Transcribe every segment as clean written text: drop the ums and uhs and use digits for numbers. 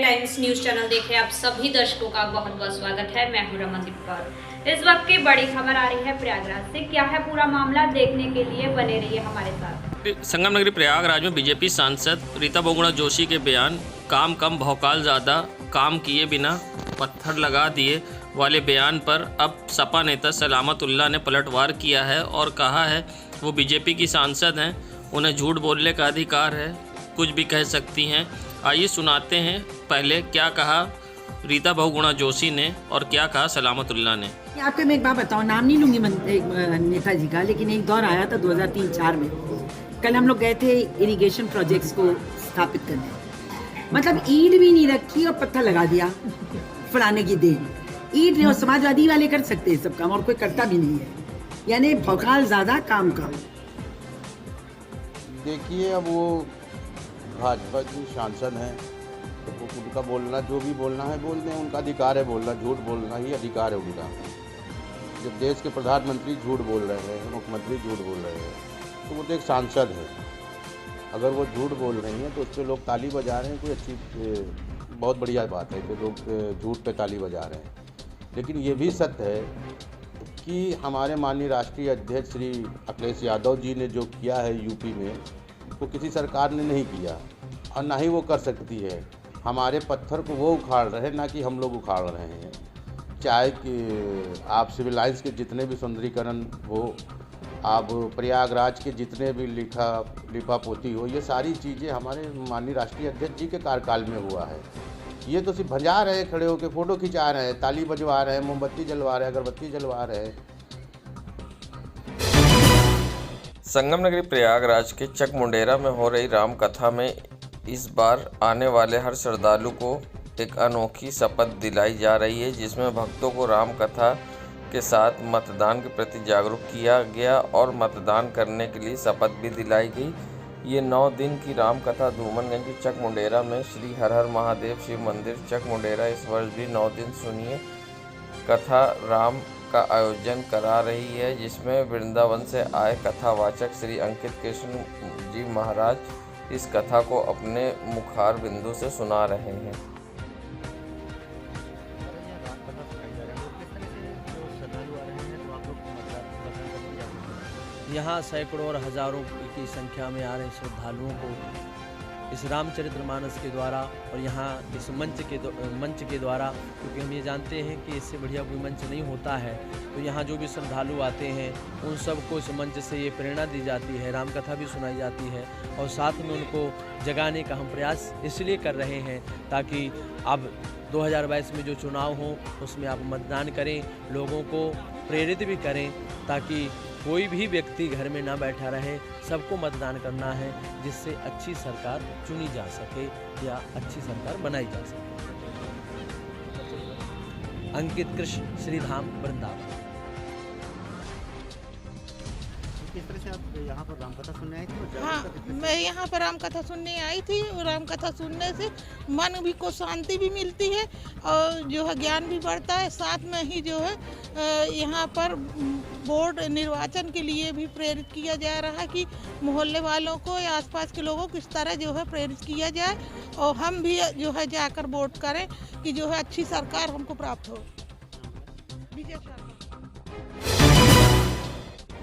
Times news channel देख रहे आप सभी दर्शकों का बहुत बहुत स्वागत है। मैं हूं रमनदीप कौर। इस वक्त की बड़ी खबर आ रही है प्रयागराज से। क्या है पूरा मामला, देखने के लिए बने रहिए हमारे साथ। संगम नगरी प्रयागराज में बीजेपी सांसद रीता बहुगुणा जोशी के बयान काम कम भौकाल ज़्यादा, काम किए बिना पत्थर लगा दिए वाले बयान पर अब सपा नेता सलामतुल्लाह ने पलटवार किया है और कहा है वो बीजेपी की सांसद हैं, उन्हें झूठ बोलने का अधिकार है, कुछ भी कह सकती हैं। आइए सुनाते हैं पहले क्या कहा रीता बहुगुणा जोशी ने और क्या कहा सलामतुल्लाह ने। आपको मैं एक बात बताऊं, नाम नहीं लूंगी नेताजी का, लेकिन एक दौर आया था 2003-4 में। कल हम लोग गए थे इरिगेशन प्रोजेक्ट्स को स्थापित करने, मतलब ईंट भी नहीं रखी और पत्थर लगा दिया फलाने की देन। ईंट नहीं, और समाजवादी वाले कर सकते हैं सब काम और कोई करता भी नहीं है, यानी भौकाल ज्यादा काम कम। देखिए, अब वो भाजपा की सांसद हैं, तो उनका बोलना, जो भी बोलना है बोल दें, उनका अधिकार है बोलना, झूठ बोलना ही अधिकार है उनका। जब देश के प्रधानमंत्री झूठ बोल रहे हैं, मुख्यमंत्री झूठ बोल रहे हैं, तो वो तो एक सांसद है। अगर वो झूठ बोल रही हैं तो उस पर लोग ताली बजा रहे हैं, कोई अच्छी बहुत बढ़िया बात है कि लोग झूठ पे ताली बजा रहे हैं। लेकिन ये भी सत्य है कि हमारे माननीय राष्ट्रीय अध्यक्ष श्री अखिलेश यादव जी ने जो किया है यूपी में, वो किसी सरकार ने नहीं किया और ना ही वो कर सकती है। हमारे पत्थर को वो उखाड़ रहे हैं, ना कि हम लोग उखाड़ रहे हैं। चाहे कि आप सिविल लाइन्स के जितने भी सुंदरीकरण हो, आप प्रयागराज के जितने भी लिपा पोती हो, ये सारी चीज़ें हमारे माननीय राष्ट्रीय अध्यक्ष जी के कार्यकाल में हुआ है। ये तो सिर्फ भजा रहे हैं, खड़े होकर फ़ोटो खिंचा रहे हैं, ताली बजवा रहे हैं, मोमबत्ती जलवा रहे हैं, अगरबत्ती जलवा रहे हैं। संगम नगरी प्रयागराज के चक मुंडेरा में हो रही राम कथा में इस बार आने वाले हर श्रद्धालु को एक अनोखी शपथ दिलाई जा रही है, जिसमें भक्तों को राम कथा के साथ मतदान के प्रति जागरूक किया गया और मतदान करने के लिए शपथ भी दिलाई गई। ये 9 दिन की राम कथा धूमनगंज के चक मुंडेरा में श्री हर हर महादेव शिव मंदिर चक मुंडेरा इस वर्ष भी 9 दिन सुनिए कथा राम का आयोजन करा रही है, जिसमें वृंदावन से आए कथावाचक श्री अंकित कृष्ण जी महाराज इस कथा को अपने मुखार बिंदु से सुना रहे हैं। यहाँ सैकड़ों और हजारों की संख्या में आ रहे श्रद्धालुओं को इस रामचरितमानस के द्वारा और यहाँ इस मंच के द्वारा, क्योंकि हम ये जानते हैं कि इससे बढ़िया कोई मंच नहीं होता है, तो यहाँ जो भी श्रद्धालु आते हैं उन सबको इस मंच से ये प्रेरणा दी जाती है, रामकथा भी सुनाई जाती है और साथ में उनको जगाने का हम प्रयास इसलिए कर रहे हैं ताकि अब 2022 में जो चुनाव हो उसमें आप मतदान करें, लोगों को प्रेरित भी करें ताकि कोई भी व्यक्ति घर में ना बैठा रहे, सबको मतदान करना है जिससे अच्छी सरकार चुनी जा सके या अच्छी सरकार बनाई जा सके। अंकित कृष्ण, श्रीधाम, वृंदावन। किस तरह से आप यहाँ पर रामकथा सुनने आई थी? हाँ, मैं यहाँ पर रामकथा सुनने आई थी और रामकथा सुनने से मन भी को शांति भी मिलती है और जो है ज्ञान भी बढ़ता है। साथ में ही जो है यहाँ पर बोर्ड निर्वाचन के लिए भी प्रेरित किया जा रहा है कि मोहल्ले वालों को या आसपास के लोगों को किस तरह जो है प्रेरित किया जाए और हम भी जो है जाकर वोट करें कि जो है अच्छी सरकार हमको प्राप्त हो।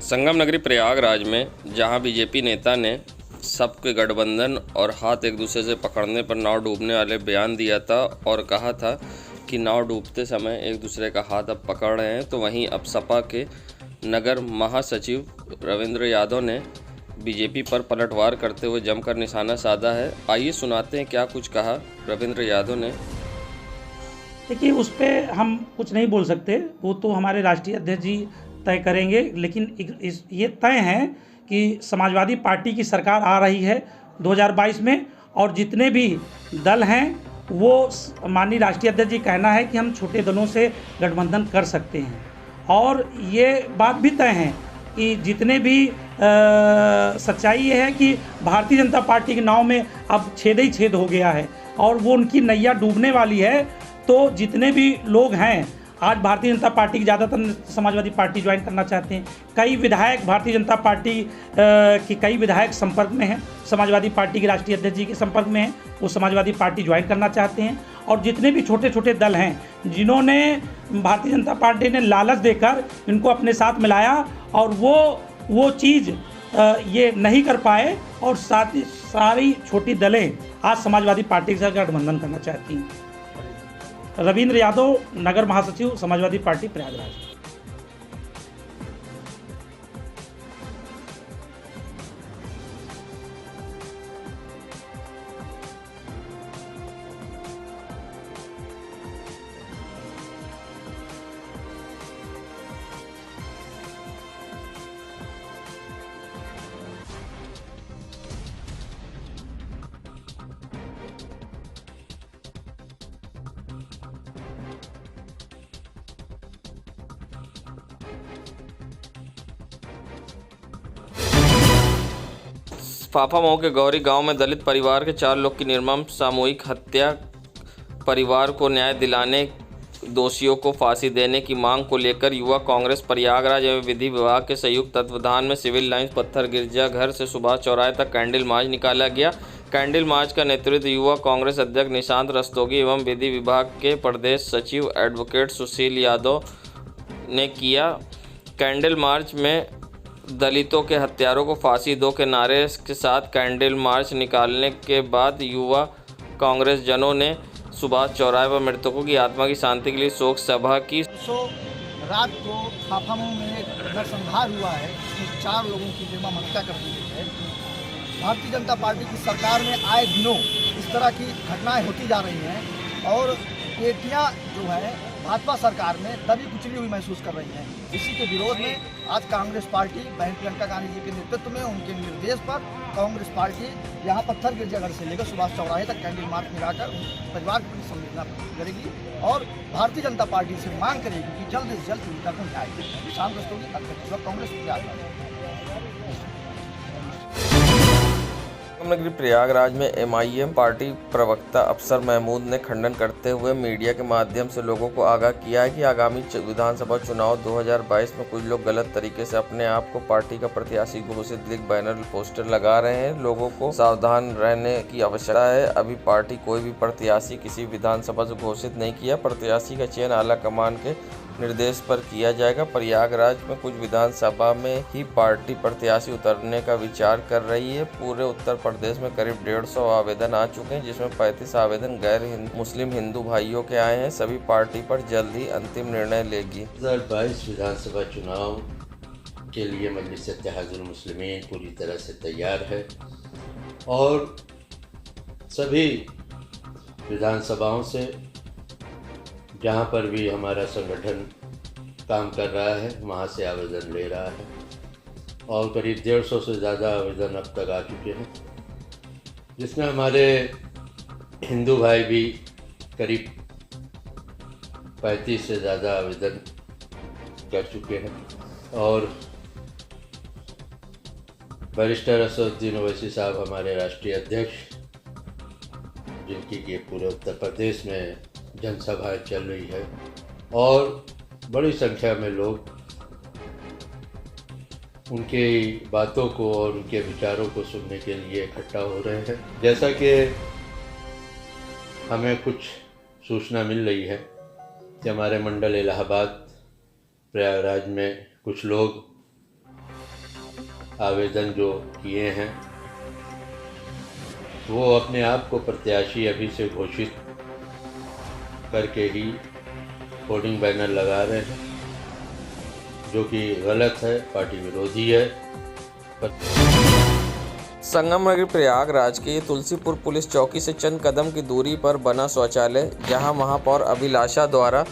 संगम नगरी प्रयागराज में जहां बीजेपी नेता ने सबके गठबंधन और हाथ एक दूसरे से पकड़ने पर नाव डूबने वाले बयान दिया था और कहा था कि नाव डूबते समय एक दूसरे का हाथ अब पकड़ रहे हैं, तो वहीं अब सपा के नगर महासचिव रविंद्र यादव ने बीजेपी पर पलटवार करते हुए जमकर निशाना साधा है। आइए सुनाते हैं क्या कुछ कहा रविंद्र यादव ने। देखिए, उस पर हम कुछ नहीं बोल सकते, वो तो हमारे राष्ट्रीय अध्यक्ष जी तय करेंगे, लेकिन ये तय है कि समाजवादी पार्टी की सरकार आ रही है 2022 में और जितने भी दल हैं वो माननीय राष्ट्रीय अध्यक्ष जी कहना है कि हम छोटे दलों से गठबंधन कर सकते हैं और ये बात भी तय है कि जितने भी सच्चाई ये है कि भारतीय जनता पार्टी के नाव में अब छेद ही छेद हो गया है और वो उनकी नैया डूबने वाली है। तो जितने भी लोग हैं आज भारतीय जनता पार्टी की ज़्यादातर समाजवादी पार्टी ज्वाइन करना चाहते हैं। कई विधायक भारतीय जनता पार्टी के कई विधायक संपर्क में हैं, समाजवादी पार्टी के राष्ट्रीय अध्यक्ष जी के संपर्क में हैं, वो समाजवादी पार्टी ज्वाइन करना चाहते हैं। और जितने भी छोटे छोटे दल हैं जिन्होंने भारतीय जनता पार्टी ने लालच देकर इनको अपने साथ मिलाया और वो चीज़ ये नहीं कर पाए और साथ ही सारी छोटी दलें आज समाजवादी पार्टी के साथ गठबंधन करना चाहती हैं। रविंद्र यादव, नगर महासचिव, समाजवादी पार्टी, प्रयागराज। फाफामऊ के गौरी गांव में दलित परिवार के 4 लोग की निर्मम सामूहिक हत्या, परिवार को न्याय दिलाने, दोषियों को फांसी देने की मांग को लेकर युवा कांग्रेस प्रयागराज एवं विधि विभाग के संयुक्त तत्वावधान में सिविल लाइंस पत्थर गिरजा घर से सुभाष चौराहे तक कैंडल मार्च निकाला गया। कैंडल मार्च का नेतृत्व युवा कांग्रेस अध्यक्ष निशांत रस्तोगी एवं विधि विभाग के प्रदेश सचिव एडवोकेट सुशील यादव ने किया। कैंडल मार्च में दलितों के हत्यारों को फांसी दो के नारे के साथ कैंडल मार्च निकालने के बाद युवा कांग्रेस जनों ने सुभाष चौराहे पर मृतकों की आत्मा की शांति के लिए शोक सभा की। रात को फाफामऊ में एक नरसंहार हुआ है, जिसमें 4 लोगों की निर्मम हत्या कर दी गई है। भारतीय जनता पार्टी की सरकार में आए दिनों इस तरह की घटनाएं होती जा रही हैं और बेटियां जो है भाजपा सरकार में दबी कुचली हुई महसूस कर रही हैं। इसी के विरोध में आज कांग्रेस पार्टी बहन प्रियंका गांधी जी के नेतृत्व में उनके निर्देश पर कांग्रेस पार्टी यहाँ पत्थर गिरजाघर से लेकर सुभाष चौराहे तक कैंडल मार्च निकालकर परिवार की संवेदना करेगी और भारतीय जनता पार्टी से मांग करेगी कि जल्द से जल्द पीड़िता को न्याय दे। निशांत रस्तोगी, अध्यक्ष कांग्रेस प्रयागराज। नगरी प्रयागराज में एमआईएम पार्टी प्रवक्ता अफसर महमूद ने खंडन करते हुए मीडिया के माध्यम से लोगों को आगाह किया है कि आगामी विधानसभा चुनाव 2022 में कुछ लोग गलत तरीके से अपने आप को पार्टी का प्रत्याशी घोषित लिख बैनर पोस्टर लगा रहे हैं। लोगों को सावधान रहने की आवश्यकता है। अभी पार्टी कोई भी प्रत्याशी किसी विधानसभा से घोषित नहीं किया। प्रत्याशी का चयन आला कमान के निर्देश पर किया जाएगा। प्रयागराज में कुछ विधानसभा में ही पार्टी प्रत्याशी उतरने का विचार कर रही है। पूरे उत्तर प्रदेश में करीब 150 आवेदन आ चुके हैं, जिसमें 35 आवेदन गैर मुस्लिम हिंदू भाइयों के आए हैं। सभी पार्टी पर जल्द ही अंतिम निर्णय लेगी। 2022 विधानसभा चुनाव के लिए मजलिस इत्तेहादुल मुस्लिमीन पूरी तरह से तैयार है और सभी विधानसभाओं से जहाँ पर भी हमारा संगठन काम कर रहा है वहाँ से आवेदन ले रहा है और करीब 150 से ज़्यादा आवेदन अब तक आ चुके हैं, जिसमें हमारे हिंदू भाई भी करीब 35 से ज़्यादा आवेदन कर चुके हैं और बैरिस्टर असदुद्दीन ओवैसी साहब हमारे राष्ट्रीय अध्यक्ष, जिनकी ये पूरे उत्तर प्रदेश में जनसभाएं चल रही है और बड़ी संख्या में लोग उनके बातों को और उनके विचारों को सुनने के लिए इकट्ठा हो रहे हैं। जैसा कि हमें कुछ सूचना मिल रही है कि हमारे मंडल इलाहाबाद प्रयागराज में कुछ लोग आवेदन जो किए हैं वो अपने आप को प्रत्याशी अभी से घोषित करके ही होर्डिंग बैनर लगा रहे हैं, जो कि गलत है, पार्टी विरोधी है। संगम नगरी प्रयागराज के तुलसीपुर पुलिस चौकी से चंद कदम की दूरी पर बना शौचालय, जहां महापौर अभिलाषा द्वारा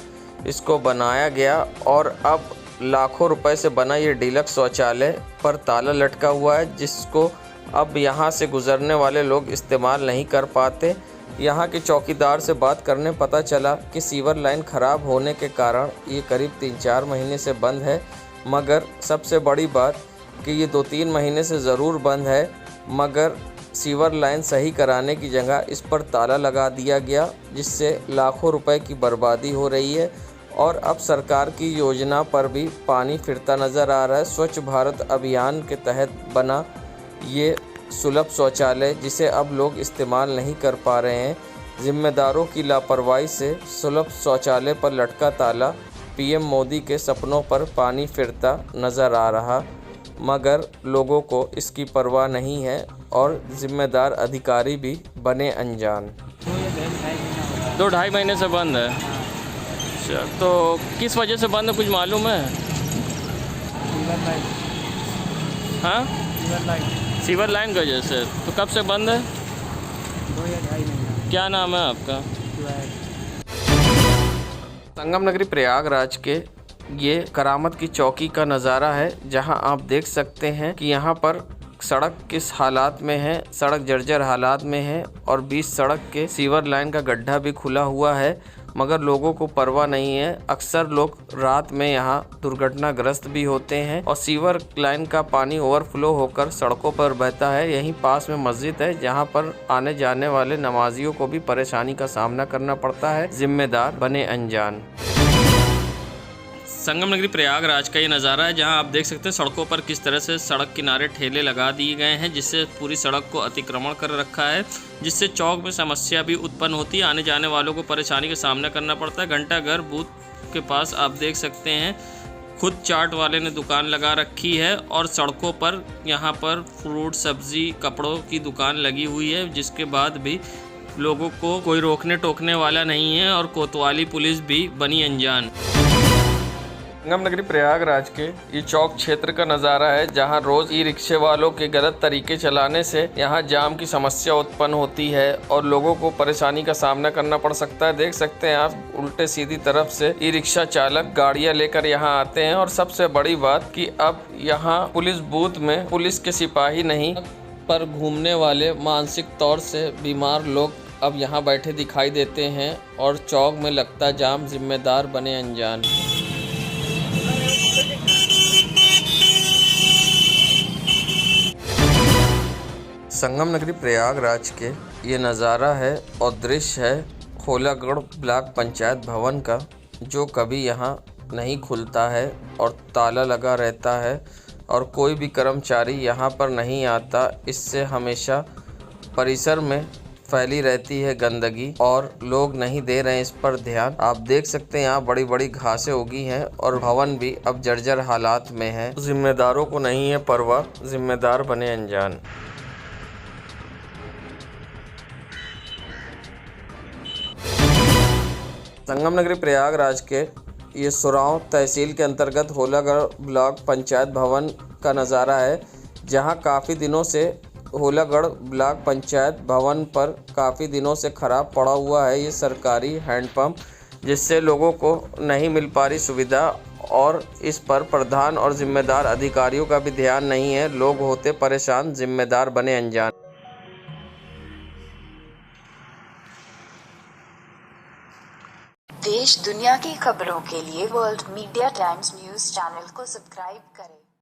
इसको बनाया गया और अब लाखों रुपए से बना ये डीलक्स शौचालय पर ताला लटका हुआ है, जिसको अब यहां से गुजरने वाले लोग इस्तेमाल नहीं कर पाते। यहां के चौकीदार से बात करने पता चला कि सीवर लाइन खराब होने के कारण ये करीब 3-4 महीने से बंद है, मगर सबसे बड़ी बात कि ये 2-3 महीने से ज़रूर बंद है, मगर सीवर लाइन सही कराने की जगह इस पर ताला लगा दिया गया, जिससे लाखों रुपए की बर्बादी हो रही है और अब सरकार की योजना पर भी पानी फिरता नज़र आ रहा है। स्वच्छ भारत अभियान के तहत बना ये सुलभ शौचालय जिसे अब लोग इस्तेमाल नहीं कर पा रहे हैं। जिम्मेदारों की लापरवाही से सुलभ शौचालय पर लटका ताला, पीएम मोदी के सपनों पर पानी फिरता नज़र आ रहा, मगर लोगों को इसकी परवाह नहीं है और जिम्मेदार अधिकारी भी बने अनजान। 2-2.5 महीने से बंद है। अच्छा, तो किस वजह से बंद है, कुछ मालूम है? हाँ, सीवर लाइन की वजह से। तो कब से बंद है? 2 या 2.5 महीना। क्या नाम है आपका? संगम नगरी प्रयागराज के ये करामत की चौकी का नज़ारा है, जहां आप देख सकते हैं कि यहां पर सड़क किस हालात में है। सड़क जर्जर हालात में है और बीच सड़क के सीवर लाइन का गड्ढा भी खुला हुआ है, मगर लोगों को परवाह नहीं है। अक्सर लोग रात में यहाँ दुर्घटनाग्रस्त भी होते हैं और सीवर लाइन का पानी ओवरफ्लो होकर सड़कों पर बहता है। यहीं पास में मस्जिद है, जहाँ पर आने जाने वाले नमाजियों को भी परेशानी का सामना करना पड़ता है। जिम्मेदार बने अनजान। संगम नगरी प्रयागराज का ये नज़ारा है, जहां आप देख सकते हैं सड़कों पर किस तरह से सड़क किनारे ठेले लगा दिए गए हैं, जिससे पूरी सड़क को अतिक्रमण कर रखा है, जिससे चौक में समस्या भी उत्पन्न होती है। आने जाने वालों को परेशानी का सामना करना पड़ता है। घंटाघर बूथ के पास आप देख सकते हैं खुद चाट वाले ने दुकान लगा रखी है और सड़कों पर यहाँ पर फ्रूट, सब्जी, कपड़ों की दुकान लगी हुई है, जिसके बाद भी लोगों को कोई रोकने टोकने वाला नहीं है और कोतवाली पुलिस भी बनी अनजान। संगम नगरी प्रयागराज के ये चौक क्षेत्र का नज़ारा है, जहां रोज़ ई रिक्शे वालों के गलत तरीके चलाने से यहां जाम की समस्या उत्पन्न होती है और लोगों को परेशानी का सामना करना पड़ सकता है। देख सकते हैं आप, उल्टे सीधी तरफ से ई रिक्शा चालक गाड़ियां लेकर यहां आते हैं और सबसे बड़ी बात कि अब यहां पुलिस बूथ में पुलिस के सिपाही नहीं पर घूमने वाले मानसिक तौर से बीमार लोग अब यहाँ बैठे दिखाई देते हैं और चौक में लगता जाम। जिम्मेदार बने अनजान। संगम नगरी प्रयागराज के ये नज़ारा है और दृश्य है होलागढ़ ब्लॉक पंचायत भवन का, जो कभी यहाँ नहीं खुलता है और ताला लगा रहता है और कोई भी कर्मचारी यहाँ पर नहीं आता। इससे हमेशा परिसर में फैली रहती है गंदगी और लोग नहीं दे रहे हैं इस पर ध्यान। आप देख सकते हैं यहाँ बड़ी बड़ी घासें उगी हैं और भवन भी अब जर्जर हालात में है। जिम्मेदारों को नहीं है परवाह, जिम्मेदार बने अनजान। संगम नगरी प्रयागराज के ये सुराव तहसील के अंतर्गत होलागढ़ ब्लॉक पंचायत भवन का नज़ारा है, जहां काफ़ी दिनों से होलागढ़ ब्लॉक पंचायत भवन पर काफ़ी दिनों से ख़राब पड़ा हुआ है ये सरकारी हैंडपम्प, जिससे लोगों को नहीं मिल पा रही सुविधा और इस पर प्रधान और जिम्मेदार अधिकारियों का भी ध्यान नहीं है। लोग होते परेशान, जिम्मेदार बने अनजान। देश दुनिया की खबरों के लिए world media times news channel को सब्सक्राइब करें।